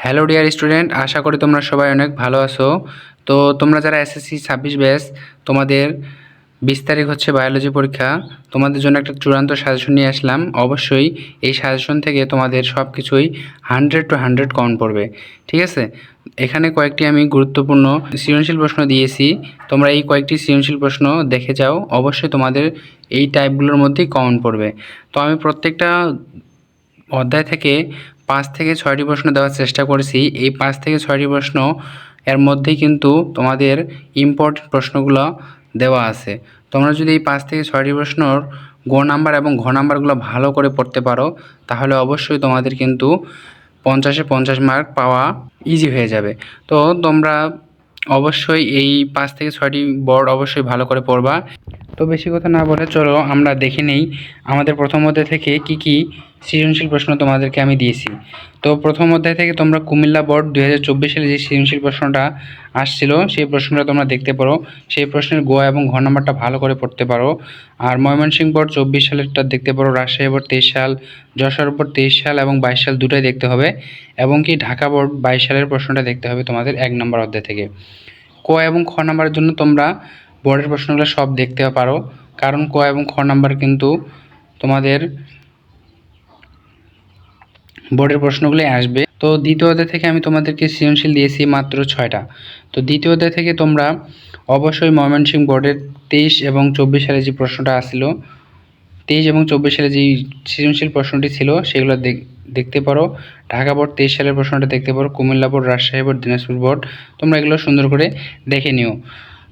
Hello dear student, আশা করি তোমরা সবাই অনেক ভালো আছো। তো তোমরা যারা এসএসসি 26 ব্যাচ, তোমাদের 20 তারিখ হচ্ছে বায়োলজি পরীক্ষা। তোমাদের জন্য একটা চূড়ান্ত সাজেশন নিয়ে আসলাম। অবশ্যই এই সাজেশন থেকে তোমাদের সব কিছুই 100 কমন পড়বে, ঠিক আছে। এখানে কয়েকটি আমি গুরুত্বপূর্ণ সৃজনশীল প্রশ্ন দিয়েছি। তোমরা এই কয়েকটি সৃজনশীল প্রশ্ন দেখে যাও, অবশ্যই তোমাদের এই টাইপগুলোর মধ্যেই কমন পড়বে। তো আমি প্রত্যেকটা অধ্যায় থেকে 5 থেকে 6টি প্রশ্ন দেওয়ার চেষ্টা করেছি। এই 5 থেকে 6টি প্রশ্ন এর মধ্যেই কিন্তু তোমাদের ইম্পর্টেন্ট প্রশ্নগুলো দেওয়া আছে। তোমরা যদি এই 5 থেকে 6টি প্রশ্নর গ নাম্বার এবং ঘ নাম্বারগুলো ভালো করে পড়তে পারো, তাহলে অবশ্যই তোমাদের কিন্তু 50-এ 50 মার্ক পাওয়া ইজি হয়ে যাবে। তো তোমরা অবশ্যই এই 5 থেকে 6টি বোর্ড অবশ্যই ভালো করে পড়বা। তো বেশি কথা না বলে চলো আমরা দেখে নেই আমাদের প্রথম অধ্যায় থেকে কি সৃজনশীল প্রশ্ন তোমাদেরকে আমি দিয়েছি। তো প্রথম অধ্যায় থেকে তোমরা কুমিল্লা বোর্ড 2024 সালে যে সৃজনশীল প্রশ্নটা আসছিল সেই প্রশ্নটা তোমরা দেখতে পারো। সেই প্রশ্নের গ এবং ঘ নাম্বারটা ভালো করে পড়তে পারো। আর ময়মনসিংহ বোর্ড 24 সালেরটা দেখতে পারো, রাজশাহী বোর্ড 23 সাল, যশোর বোর্ড 23 সাল এবং 22 সাল দুটোই দেখতে হবে, এবং কি ঢাকা বোর্ড 22 সালের প্রশ্নটা দেখতে হবে তোমাদের 1 নম্বর অধ্যায় থেকে। ক এবং খ নাম্বারের জন্য তোমরা বোর্ডের প্রশ্নগুলো সব দেখতে পারো, কারণ ক এবং খ নাম্বার কিন্তু তোমাদের বোর্ডের প্রশ্নগুলি আসবে। তো দ্বিতীয় অধ্যায় থেকে আমি তোমাদেরকে সৃজনশীল দিয়েছি মাত্র 6টা। তো দ্বিতীয় অধ্যায় থেকে তোমরা অবশ্যই ময়মনসিংহ বোর্ডের 23 এবং 24 সালে যে প্রশ্নটা আসছিল, 23 এবং 24 সালে যেই সৃজনশীল প্রশ্নটি ছিল সেগুলো দেখতে পারো। ঢাকা বোর্ড 23 সালের প্রশ্নটা দেখতে পারো, Comilla board, Rajshahi board, Dinajpur board, তোমরা এগুলো সুন্দর করে দেখে নিও।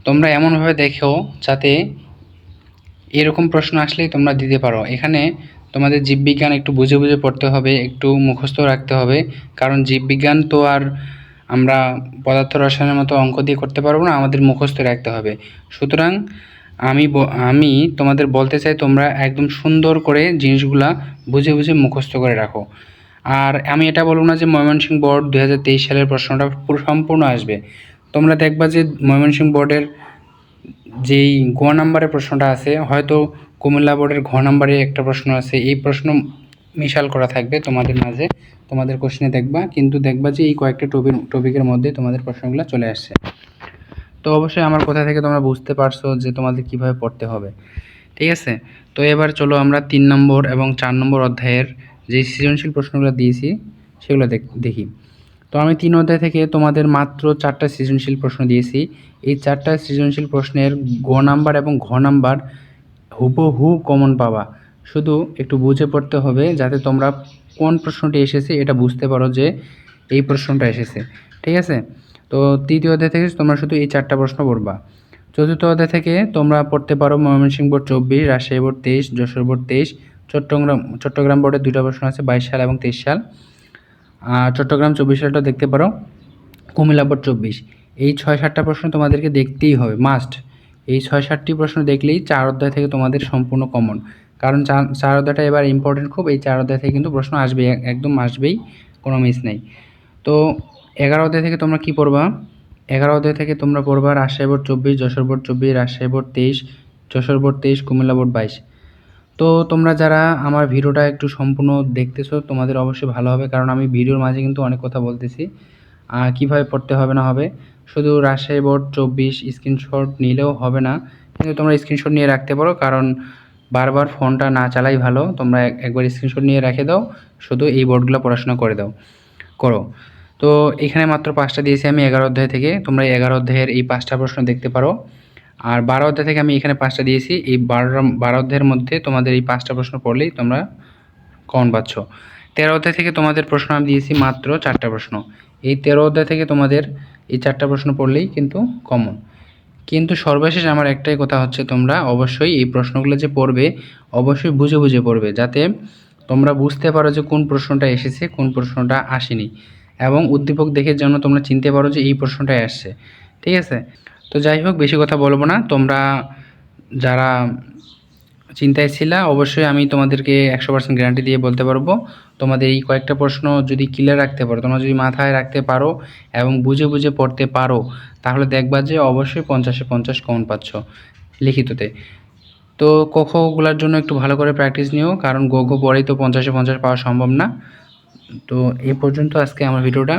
তোমরা এমনভাবে দেখো যাতে এরকম প্রশ্ন আসলেই তোমরা দিতে পারো। এখানে তোমাদের জীববিজ্ঞান একটু বুঝে বুঝে পড়তে হবে, একটু মুখস্থ রাখতে হবে, কারণ জীববিজ্ঞান তো আর আমরা পদার্থ রসায়নের মতো অঙ্ক দিয়ে করতে পারবো না, আমাদের মুখস্থ রাখতে হবে। সুতরাং আমি তোমাদের বলতে চাই তোমরা একদম সুন্দর করে জিনিসগুলা বুঝে বুঝে মুখস্থ করে রাখো। আর আমি এটা বলবো না যে ময়মনসিংহ বোর্ড 2023 সালের প্রশ্নটা পুরো সম্পূর্ণ আসবে। তোমরা দেখবা যে ময়মনসিংহ বোর্ডের যেই গ নাম্বারের প্রশ্নটা আছে, হয়তো কুমিল্লা বোর্ডের ঘ নাম্বারে একটা প্রশ্ন আছে, এই প্রশ্ন মিশাল করা থাকবে তোমাদের মাঝে, তোমাদের কোশ্চেনে দেখবা, কিন্তু দেখবা যে এই কয়েকটা টপিকের মধ্যে তোমাদের প্রশ্নগুলো চলে আসছে। তো অবশ্যই আমার কথা থেকে তোমরা বুঝতে পারছো যে তোমাদের কিভাবে পড়তে হবে, ঠিক আছে। তো এবার চলো আমরা 3 নম্বর এবং 4 নম্বর অধ্যায়ের যে সৃজনশীল প্রশ্নগুলো দিয়েছি সেগুলো দেখি। তো আমি 3 অধ্যায় থেকে তোমাদের মাত্র 4টা সৃজনশীল প্রশ্ন দিয়েছি। এই 4টা সৃজনশীল প্রশ্নের গ নাম্বার এবং ঘ নাম্বার হুবহু কমন পাবা। শুধু একটু বুঝে পড়তে হবে যাতে তোমরা কোন প্রশ্নটি এসেছে এটা বুঝতে পারো যে এই প্রশ্নটা এসেছে, ঠিক আছে। তো তৃতীয় অধ্যায় থেকে তোমরা শুধু এই 4টা প্রশ্ন পড়বা। চতুর্থ অধ্যায় থেকে তোমরা পড়তে পারো Mymensingh board 24, Rajshahi board 23, Jessore board 23, Chittagong বোর্ডের 2টা প্রশ্ন আছে 22 সাল এবং 23 সাল। চট্টগ্রাম 24 সালটা দেখতে পারো, কুমিল্লা বোর্ড 24। এই 6-7টা প্রশ্ন তোমাদেরকে দেখতেই হবে, মাস্ট। এই 6-7টি প্রশ্ন দেখলেই 4 অধ্যায় থেকে তোমাদের সম্পূর্ণ কমন, কারণ 4 অধ্যায়টা এবার ইম্পর্টেন্ট খুব। এই 4 অধ্যায় থেকে কিন্তু প্রশ্ন আসবেই, একদম আসবেই, কোনো মিস নেই। তো 11 অধ্যায় থেকে তোমরা কি পড়বা? 11 অধ্যায় থেকে তোমরা পড়বা Rajshahi board 24, Jessore board 24, Rajshahi board 23, Jessore board 23, Comilla board 22। তো তোমরা যারা আমার ভিডিওটা একটু সম্পূর্ণ দেখতেছো তোমাদের অবশ্যই ভালো হবে, কারণ আমি ভিডিওর মাঝে কিন্তু অনেক কথা বলতেছি। কীভাবে পড়তে হবে না হবে, শুধু রাজশাহী বোর্ড 24 স্ক্রিনশট নিলেও হবে না, কিন্তু তোমরা স্ক্রিনশট নিয়ে রাখতে পারো, কারণ বারবার ফোনটা না চালাই ভালো। তোমরা একবার স্ক্রিনশট নিয়ে রেখে দাও, শুধু এই বোর্ডগুলো পড়াশোনা করো। তো এখানে মাত্র 5টা দিয়েছি আমি 11 অধ্যায় থেকে, তোমরা 11 অধ্যায়ের এই 5টা প্রশ্ন দেখতে পারো। আর 12 অধ্যায় থেকে আমি এখানে 5টা দিয়েছি। এই 12 অধ্যায়ের মধ্যে তোমাদের এই 5টা প্রশ্ন পড়লেই তোমরা কমন পাচ্ছ। 13 অধ্যায় থেকে তোমাদের প্রশ্ন আমি দিয়েছি মাত্র 4টা প্রশ্ন। এই 13 অধ্যায় থেকে তোমাদের এই 4টা প্রশ্ন পড়লেই কিন্তু কমন। কিন্তু সর্বশেষ আমার একটাই কথা হচ্ছে, তোমরা অবশ্যই এই প্রশ্নগুলো যে পড়বে অবশ্যই বুঝে বুঝে পড়বে, যাতে তোমরা বুঝতে পারো যে কোন প্রশ্নটা এসেছে কোন প্রশ্নটা আসেনি, এবং উদ্দীপক দেখে যেন তোমরা চিনতে পারো যে এই প্রশ্নটাই আসছে, ঠিক আছে। তো যাই হোক, বেশি কথা বলবো না। তোমরা যারা চিন্তায় ছিলা, অবশ্যই আমি তোমাদেরকে 100% গ্যারান্টি দিয়ে বলতে পারবো, তোমাদের এই কয়েকটা প্রশ্ন যদি ক্লিয়ার রাখতে পারো, তোমরা যদি মাথায় রাখতে পারো এবং বুঝে বুঝে পড়তে পারো, তাহলে দেখবা যে অবশ্যই 50-এ 50 কমন পাচ্ছ লিখিততে। তো ক খগুলোর জন্য একটু ভালো করে প্র্যাকটিস নিও, কারণ গ ঘ পরেই তো 50-এ 50 পাওয়া সম্ভব না। তো এই পর্যন্ত আজকে আমার ভিডিওটা।